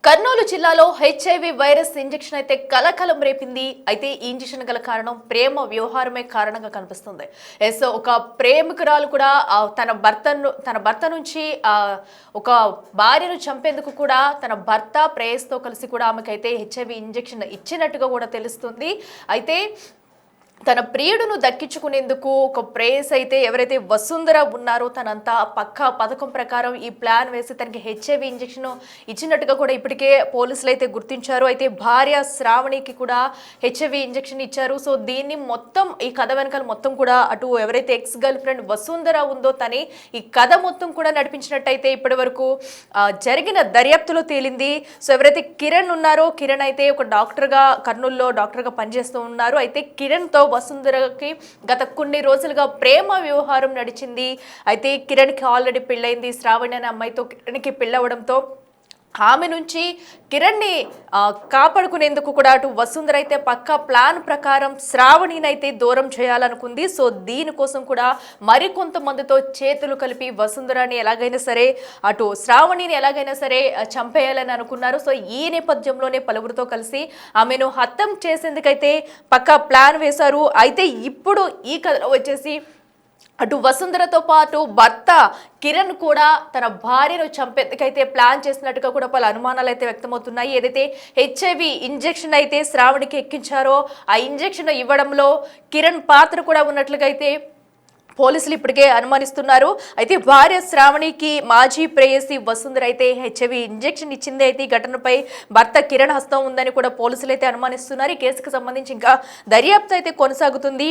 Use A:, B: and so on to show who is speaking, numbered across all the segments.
A: కర్నూలు జిల్లాలో HIV virus injection అయితే కలకలం రేపింది. అయితే ఈ ఇంజెక్షన్ గల కారణం ప్రేమ వ్యవహారమే కారణంగా కనిపిస్తుంది. ఒక ప్రేమికురాలు కూడా తన భర్త నుంచి ఒక భార్యను చంపేందుకు కూడా తన భర్త ప్రేయస్తో కలిసి కూడా ఆమెకైతే హెచ్ఐవి ఇంజెక్షన్ ఇచ్చినట్టుగా కూడా తెలుస్తుంది. అయితే తన ప్రియుడును దక్కించుకునేందుకు ఒక ప్రేయస్ అయితే ఎవరైతే వసుంధర ఉన్నారో తనంతా పక్కా పథకం ప్రకారం ఈ ప్లాన్ వేసి తనకి హెచ్ఐవి ఇంజెక్షన్ ఇచ్చినట్టుగా కూడా ఇప్పటికే పోలీసులు అయితే గుర్తించారు. అయితే భార్య శ్రావణికి కూడా హెచ్ఐవి ఇంజెక్షన్ ఇచ్చారు. సో దీన్ని మొత్తం ఈ కథ వెనకాల మొత్తం కూడా అటు ఎవరైతే ఎక్స్ గర్ల్ ఫ్రెండ్ వసుంధర ఉందో తనే ఈ కథ మొత్తం కూడా నడిపించినట్టయితే ఇప్పటి వరకు జరిగిన దర్యాప్తులో తేలింది. సో ఎవరైతే కిరణ్ ఉన్నారో కిరణ్ అయితే ఒక డాక్టర్గా కర్నూలులో డాక్టర్గా పనిచేస్తూ ఉన్నారు. అయితే కిరణ్తో వసుంధరకి గత కొన్ని రోజులుగా ప్రేమ వ్యవహారం నడిచింది. అయితే కిరణ్కి ఆల్రెడీ పెళ్ళైంది. శ్రావణి అనే అమ్మాయితో కిరణ్కి పెళ్ళవడంతో ఆమె నుంచి కిరణ్ని కాపాడుకునేందుకు కూడా అటు వసుంధర అయితే పక్కా ప్లాన్ ప్రకారం శ్రావణిని అయితే దూరం చేయాలనుకుంది. సో దీనికోసం కూడా మరికొంతమందితో చేతులు కలిపి వసుంధరని ఎలాగైనా సరే అటు శ్రావణిని ఎలాగైనా సరే చంపేయాలని అనుకున్నారు. సో ఈ నేపథ్యంలోనే పలువురితో కలిసి ఆమెను హత్యం చేసేందుకైతే పక్కా ప్లాన్ వేశారు. అయితే ఇప్పుడు ఈ కథలో వచ్చేసి అటు వసుంధరతో పాటు భర్త కిరణ్ కూడా తన భార్యను చంపేందుకైతే ప్లాన్ చేసినట్టుగా కూడా పలు అనుమానాలు అయితే వ్యక్తమవుతున్నాయి. ఏదైతే హెచ్ఐవి ఇంజెక్షన్ అయితే శ్రావణికి ఎక్కించారో ఆ ఇంజెక్షన్ ఇవ్వడంలో కిరణ్ పాత్ర కూడా ఉన్నట్లుగా అయితే పోలీసులు ఇప్పటికే అనుమానిస్తున్నారు. అయితే భార్య శ్రావణికి మాజీ ప్రేయసి వసుంధర అయితే హెచ్ఐవి ఇంజెక్షన్ ఇచ్చింది. అయితే ఈ ఘటనపై భర్త కిరణ్ హస్తం ఉందని కూడా పోలీసులు అయితే అనుమానిస్తున్నారు. ఈ కేసుకు సంబంధించి ఇంకా దర్యాప్తు అయితే కొనసాగుతుంది.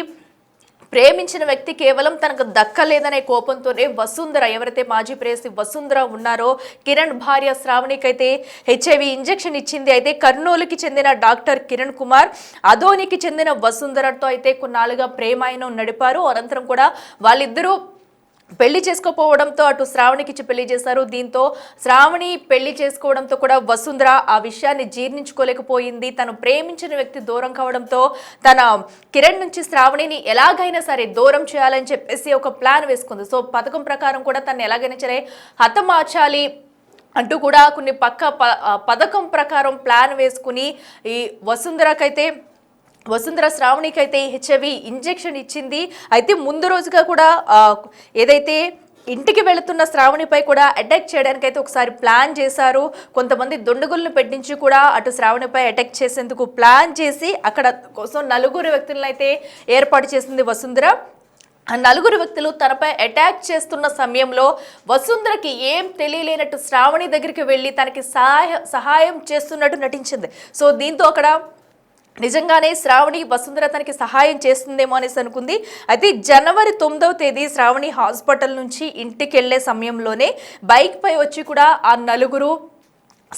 A: ప్రేమించిన వ్యక్తి కేవలం తనకు దక్కలేదనే కోపంతోనే వసుంధర ఎవరైతే మాజీ ప్రేయసి వసుంధర ఉన్నారో కిరణ్ భార్య శ్రావణికైతే హెచ్ఐవి ఇంజెక్షన్ ఇచ్చింది. అయితే కర్నూలుకి చెందిన డాక్టర్ కిరణ్ కుమార్ అదోనికి చెందిన వసుంధరతో అయితే కొన్నాళ్ళుగా ప్రేమాయణం నడిపారు. అనంతరం కూడా వాళ్ళిద్దరూ పెళ్లి చేసుకోపోవడంతో అటు శ్రావణికి ఇచ్చి పెళ్లి చేశారు. దీంతో శ్రావణి పెళ్లి చేసుకోవడంతో కూడా వసుంధర ఆ విషయాన్ని జీర్ణించుకోలేకపోయింది. తను ప్రేమించిన వ్యక్తి దూరం కావడంతో తన కిరణ్ నుంచి శ్రావణిని ఎలాగైనా సరే దూరం చేయాలని చెప్పేసి ఒక ప్లాన్ వేసుకుంది. సో పథకం ప్రకారం కూడా తను ఎలాగైనా సరే హతమార్చాలి అంటూ కూడా కొన్ని పథకం ప్రకారం ప్లాన్ వేసుకుని ఈ వసుంధర శ్రావణికి అయితే హెచ్ఐవి ఇంజెక్షన్ ఇచ్చింది. అయితే ముందు రోజుగా కూడా ఏదైతే ఇంటికి వెళుతున్న శ్రావణిపై కూడా అటాక్ చేయడానికి అయితే ఒకసారి ప్లాన్ చేశారు. కొంతమంది దొండగులను పెట్టించి కూడా అటు శ్రావణిపై అటాక్ చేసేందుకు ప్లాన్ చేసి అక్కడ కోసం 4 వ్యక్తులను అయితే ఏర్పాటు చేసింది వసుంధర. ఆ 4 వ్యక్తులు తనపై అటాక్ చేస్తున్న సమయంలో వసుంధరకి ఏం తెలియలేనట్టు శ్రావణి దగ్గరికి వెళ్ళి తనకి సహాయం చేస్తున్నట్టు నటించింది. సో దీంతో అక్కడ నిజంగానే శ్రావణి వసుంధర తనకి సహాయం చేస్తుందేమో అనేసి అనుకుంది. అయితే జనవరి 9వ తేదీ శ్రావణి హాస్పిటల్ నుంచి ఇంటికి వెళ్లే సమయంలోనే బైక్ పై వచ్చి కూడా ఆ 4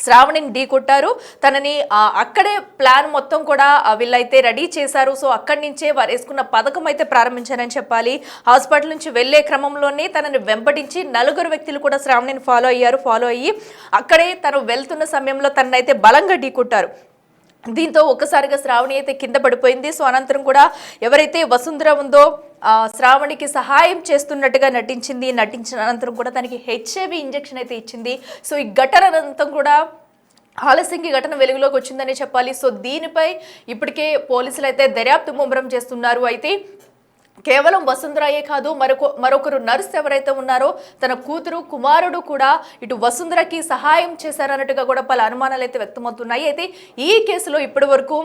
A: శ్రావణిని ఢీకొట్టారు. తనని అక్కడే ప్లాన్ మొత్తం కూడా వీళ్ళైతే రెడీ చేశారు. సో అక్కడి నుంచే వారు వేసుకున్న పథకం అయితే ప్రారంభించారని చెప్పాలి. హాస్పిటల్ నుంచి వెళ్లే క్రమంలోనే తనని వెంబడించి 4 వ్యక్తులు కూడా శ్రావణిని ఫాలో అయ్యి అక్కడే తను వెళ్తున్న సమయంలో తననైతే బలంగా ఢీకొట్టారు. దీంతో ఒక్కసారిగా శ్రావణి అయితే కింద పడిపోయింది. సో అనంతరం కూడా ఎవరైతే వసుంధర ఉందో శ్రావణికి సహాయం చేస్తున్నట్టుగా నటించిన అనంతరం కూడా తనకి హెచ్ఐవి ఇంజెక్షన్ అయితే ఇచ్చింది. సో ఈ ఘటన అనంతరం కూడా ఆలస్యంగా ఘటన వెలుగులోకి వచ్చిందని చెప్పాలి. సో దీనిపై ఇప్పటికే పోలీసులు అయితే దర్యాప్తు ముమ్మరం చేస్తున్నారు. అయితే కేవలం వసుంధరయే కాదు మరొకరు నర్స్ ఎవరైతే ఉన్నారో తన కూతురు కుమారుడు కూడా ఇటు వసుంధరకి సహాయం చేశారన్నట్టుగా కూడా పలు అనుమానాలు అయితే వ్యక్తమవుతున్నాయి. అయితే ఈ కేసులో ఇప్పటి వరకు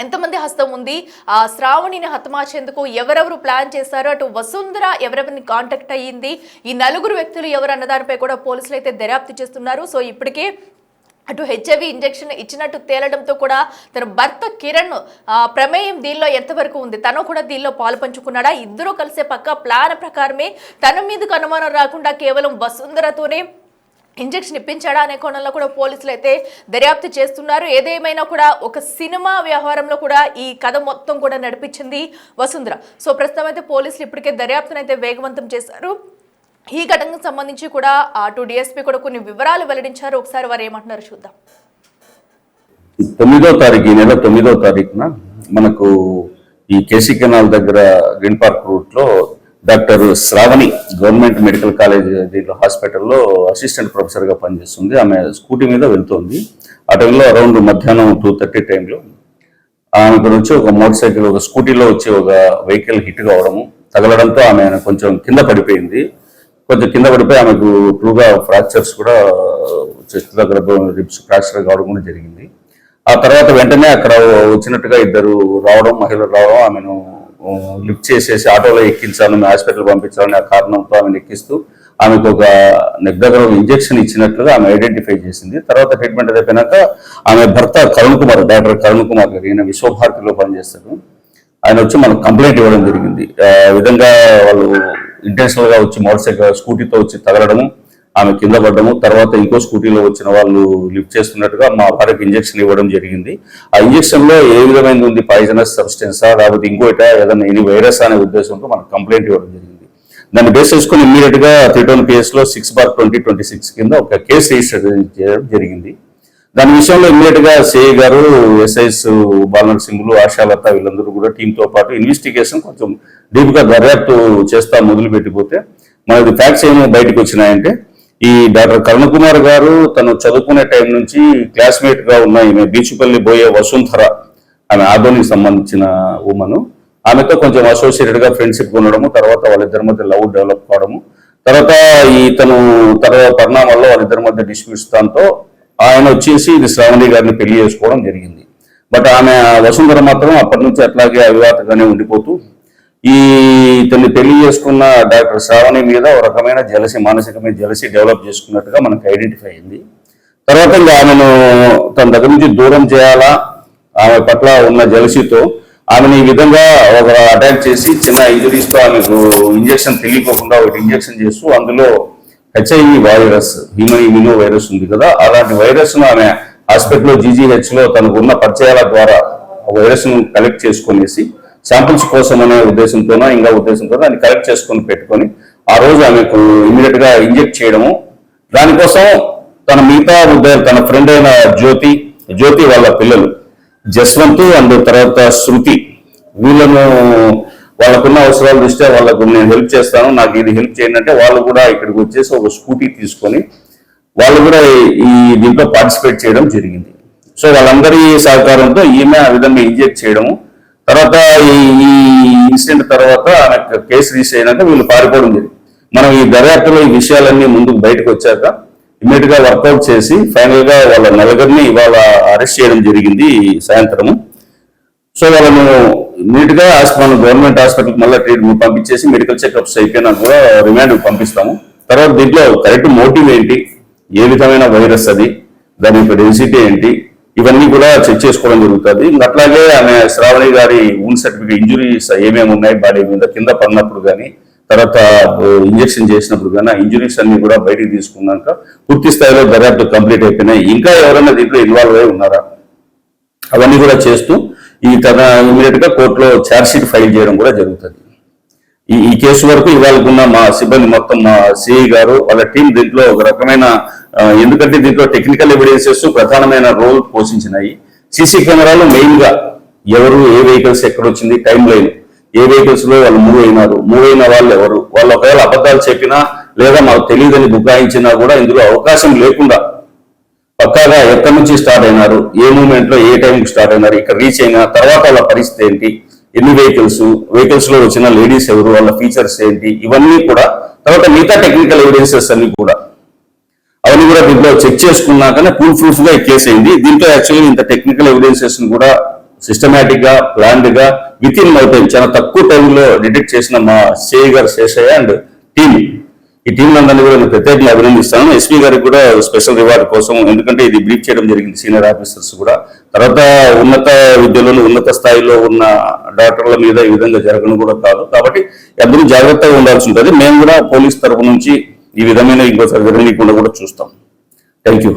A: ఎంతమంది హస్తం ఉంది, ఆ శ్రావణిని హతమార్చేందుకు ఎవరెవరు ప్లాన్ చేశారో అటు వసుంధర ఎవరెవరిని కాంటాక్ట్ అయ్యింది, ఈ 4 వ్యక్తులు ఎవరు అన్న దానిపై కూడా పోలీసులు అయితే దర్యాప్తు చేస్తున్నారు. సో ఇప్పటికే అటు హెచ్ఐవి ఇంజెక్షన్ ఇచ్చినట్టు తేలడంతో కూడా తన భర్త కిరణ్ ప్రమేయం దీనిలో ఎంతవరకు ఉంది, తను కూడా దీనిలో పాలు పంచుకున్నాడా, ఇద్దరూ కలిసే పక్క ప్లాన్ ప్రకారమే తన మీదకు అనుమానం రాకుండా కేవలం వసుంధరతోనే ఇంజెక్షన్ ఇప్పించాడా అనే కోణంలో కూడా పోలీసులు అయితే దర్యాప్తు చేస్తున్నారు. ఏదేమైనా కూడా ఒక సినిమా వ్యవహారంలో కూడా ఈ కథ మొత్తం కూడా నడిపించింది వసుంధర. సో ప్రస్తుతం అయితే పోలీసులు ఇప్పటికే దర్యాప్తును అయితే వేగవంతం చేశారు. ఈ ఘటనకు సంబంధించి కూడా అటు డిఎస్పీ కూడా కొన్ని వివరాలు వెల్లడించారు. ఒకసారి వారు ఏమంటున్నారు చూద్దాం.
B: 9వ తారీఖు ఈ నెల 9వ తారీఖున మనకు ఈ కేసీ కెనాల్ దగ్గర గ్రీన్ పార్క్ రూట్ లో doctor Sravani government medical college దీంట్లో హాస్పిటల్లో అసిస్టెంట్ ప్రొఫెసర్గా పనిచేస్తుంది. ఆమె స్కూటీ మీద వెళ్తుంది. ఆ టైంలో అరౌండ్ మధ్యాహ్నం 2:30 టైంలో ఆమె నుంచి ఒక మోటార్ సైకిల్ ఒక స్కూటీలో వచ్చి ఒక వెహికల్ హిట్ కావడము, తగలడంతో ఆమె కొంచెం కింద పడిపోయింది. కింద పడిపోయి ఆమెకు ట్రూగా ఫ్రాక్చర్స్ కూడా చెస్ట్ దగ్గర రిబ్స్ ఫ్రాక్చర్ కావడం కూడా జరిగింది. ఆ తర్వాత వెంటనే అక్కడ వచ్చినట్టుగా ఇద్దరు మహిళలు రావడం, ఆమెను లిఫ్ట్ చేసేసి ఆటోలో ఎక్కించాలని, హాస్పిటల్ పంపించాలని ఆ కారణంతో ఆమెను ఎక్కిస్తూ ఆమెకు ఒక నెక్ దగ్గర ఇంజెక్షన్ ఇచ్చినట్లుగా ఆమె ఐడెంటిఫై చేసింది. తర్వాత ట్రీట్మెంట్ అయిపోయినాక ఆమె భర్త డాక్టర్ కరుణ్ కుమార్ గారు, ఈయన విశ్వభారతిలో పనిచేస్తారు, ఆయన వచ్చి మనకు కంప్లైంట్ ఇవ్వడం జరిగింది. విధంగా వాళ్ళు ఇంటెన్షనల్ గా వచ్చి మోటార్ సైకిల్ స్కూటీతో వచ్చి తగలడము, ఆమె కింద పడ్డము, తర్వాత ఇంకో స్కూటీలో వచ్చిన వాళ్ళు లిఫ్ట్ చేస్తున్నట్టుగా మా భార్యకు ఇంజెక్షన్ ఇవ్వడం జరిగింది. ఆ ఇంజెక్షన్ లో ఏ విధమైనది ఉంది, పాయిజనస్ సబ్స్టెన్సా లేకపోతే ఇంకోట ఏదైనా ఎనీ వైరస్ అనే ఉద్దేశంతో మనకు కంప్లైంట్ ఇవ్వడం జరిగింది. దాన్ని బేస్ చేసుకుని ఇమ్మీడియట్ గా 3 కేసులో 6/2026 కింద ఒక కేసు రిజిస్టర్ చేయడం జరిగింది. దాని విషయంలో ఇమ్మీడియట్ గా సిఐ గారు, ఎస్ఐస్ బాలనరసింహులు, ఆశాలత వీళ్ళందరూ కూడా టీంతో పాటు ఇన్వెస్టిగేషన్ కొంచెం డీప్ గా దర్యాప్తు చేస్తా మొదలు పెట్టిపోతే మనకి ఫ్యాక్ట్స్ ఏమో బయటకు వచ్చినాయంటే, ఈ డాక్టర్ కరుణ్ కుమార్ గారు తను చదువుకునే టైం నుంచి క్లాస్మేట్ గా ఉన్న ఈమె బీచుపల్లి బోయే వసుంధర, ఆమె ఆదోనికి సంబంధించిన ఉమను, ఆమెతో కొంచెం అసోసియేటెడ్ గా ఫ్రెండ్షిప్ ఉండడము, తర్వాత వాళ్ళిద్దరి మధ్య లవ్ డెవలప్ కావడము, తర్వాత తర్వాత పరిణామాల్లో వాళ్ళిద్దరి మధ్య డిస్ప్యూట్స్ దాంతో ఆయన వచ్చేసి ఇది శ్రావణి గారిని పెళ్లి చేసుకోవడం జరిగింది. బట్ ఆమె వసుంధర మాత్రం అప్పటి నుంచి అట్లాగే అవివాతగానే ఉండిపోతూ ఇతన్ని పెళ్లి చేసుకున్న డాక్టర్ శ్రావణి మీద ఒక రకమైన మానసికమైన జలసి డెవలప్ చేసుకున్నట్టుగా మనకు ఐడెంటిఫై అయింది. తర్వాత ఇంకా ఆమెను తన దగ్గర నుంచి దూరం చేయాలా, ఆమె పట్ల ఉన్న జలసితో ఆమెను ఈ విధంగా ఒక అటాక్ చేసి చిన్న ఇంజరీస్తో ఆమెకు ఇంజెక్షన్ తెలియకోకుండా ఒకటి ఇంజెక్షన్ చేస్తూ అందులో HIV virus, human immuno virus ఉంది కదా, అలాంటి వైరస్ ను ఆమె హాస్పిటల్లో GGH లో తనకు ఉన్న పరిచయాల ద్వారా వైరస్ ను కలెక్ట్ చేసుకునేసి శాంపిల్స్ కోసం అనే ఉద్దేశంతోనో ఇంకా ఉద్దేశంతో దాన్ని కలెక్ట్ చేసుకొని పెట్టుకొని ఆ రోజు ఆమెకు ఇమీడియట్ గా ఇంజెక్ట్ చేయడము. దానికోసం తన మిగతా తన ఫ్రెండ్ అయిన జ్యోతి వాళ్ళ పిల్లలు జస్వంత్ అండ్ తర్వాత శృతి, వీళ్ళను వాళ్ళకున్న అవసరాల దృష్ట్యా వాళ్ళకు నేను హెల్ప్ చేస్తాను, నాకు ఇది హెల్ప్ చేయండి అంటే వాళ్ళు కూడా ఇక్కడికి వచ్చేసి ఒక స్కూటీ తీసుకొని వాళ్ళు కూడా ఈ దీంట్లో పార్టిసిపేట్ చేయడం జరిగింది. సో వాళ్ళందరి సహకారంతో ఈమె ఆ విధంగా ఇంజెక్ట్ చేయడము, తర్వాత ఈ ఇన్సిడెంట్ తర్వాత కేసు రిజిస్టర్ అయినాక వీళ్ళు పారిపోవడం జరిగింది. మనం ఈ దర్యాప్తులో ఈ విషయాలన్నీ ముందుకు బయటకు వచ్చాక ఇమ్మీడియట్ గా వర్కౌట్ చేసి ఫైనల్ గా వాళ్ళ నలుగురిని ఇవాళ అరెస్ట్ చేయడం జరిగింది సాయంత్రము. సో వాళ్ళను నీట్ గా మనం గవర్నమెంట్ హాస్పిటల్కి మళ్ళీ ట్రీట్మెంట్ పంపించేసి మెడికల్ చెకప్స్ అయిపోయినా కూడా రిమాండ్ పంపిస్తాము. తర్వాత దీంట్లో కరెక్ట్ మోటివ్ ఏంటి, ఏ విధమైన వైరస్ అది, దాని యొక్క డెన్సిటీ ఏంటి, ఇవన్నీ కూడా చెక్ చేసుకోవడం జరుగుతుంది. అట్లాగే ఆమె శ్రావణి గారి ఊన్ సర్టిఫికేట్ ఇంజురీస్ ఏమేమి ఉన్నాయి బాడీ మీద కింద పడినప్పుడు కానీ తర్వాత ఇంజెక్షన్ చేసినప్పుడు కానీ ఇంజురీస్ అన్ని కూడా బయటికి తీసుకున్నాక పూర్తి స్థాయిలో దర్యాప్తు కంప్లీట్ అయిపోయినాయి. ఇంకా ఎవరైనా దీంట్లో ఇన్వాల్వ్ అయి ఉన్నారా అవన్నీ కూడా చేస్తూ ఇమీడియట్ గా కోర్టులో ఛార్జ్ షీట్ ఫైల్ చేయడం కూడా జరుగుతుంది. ఈ కేసు వరకు ఇవాళకున్న మా సిబ్బంది మొత్తం, మా సిఐ గారు వాళ్ళ టీం దీంట్లో ఒక రకమైన, ఎందుకంటే దీంట్లో టెక్నికల్ ఎవిడెన్సెస్ ప్రధానమైన రోల్ పోషించినాయి. సీసీ కెమెరాలు మెయిన్ గా ఎవరు, ఏ వెహికల్స్ ఎక్కడొచ్చింది, టైం లైన్, ఏ వెహికల్స్ లో వాళ్ళు మూవ్ అయిన వాళ్ళు ఎవరు, వాళ్ళు ఒకవేళ అబద్ధాలు చెప్పినా లేదా మాకు తెలియదని బుకాయించినా కూడా ఇందులో అవకాశం లేకుండా పక్కాగా ఎక్కడి నుంచి స్టార్ట్ అయినారు, ఏ మూమెంట్ లో ఏ టైంకి స్టార్ట్ అయినారు, ఇక్కడ రీచ్ అయిన తర్వాత వాళ్ళ పరిస్థితి ఏంటి, ఎన్ని వెహికల్స్ లో వచ్చిన లేడీస్ ఎవరు, వాళ్ళ ఫీచర్స్ ఏంటి, ఇవన్నీ కూడా తర్వాత మిగతా టెక్నికల్ ఎవిడెన్సెస్ అన్ని కూడా అవన్నీ కూడా దీంట్లో చెక్ చేసుకున్నాకనే ప్రూఫ్ గా కేసు అయింది. దీంట్లో యాక్చువల్లీ ఇంత టెక్నికల్ ఎవిడెన్సెస్ కూడా సిస్టమేటిక్ గా ప్లాన్డ్ గా విత్ ఇన్ నో టైం చాలా తక్కువ టైంలో డిటెక్ట్ చేసిన మా సిఐ గారు శేషయ్య అండ్ టీమ్, ఈ టీం అందరినీ కూడా నేను ప్రత్యేకంగా అభినందిస్తాను. ఎస్పీ గారికి కూడా స్పెషల్ రివార్డ్ కోసం, ఎందుకంటే ఇది బ్రీఫ్ చేయడం జరిగింది సీనియర్ ఆఫీసర్స్ కూడా. తర్వాత ఉన్నత విద్యలోని ఉన్నత స్థాయిలో ఉన్న డాక్టర్ల మీద ఈ విధంగా జరగడం కూడా కాదు, కాబట్టి అందరూ జాగ్రత్తగా ఉండాల్సి ఉంటుంది. మేము కూడా పోలీస్ తరఫు నుంచి ఈ విధమైన ఇంకోసారి జరగకుండా కూడా చూస్తాం. Thank you.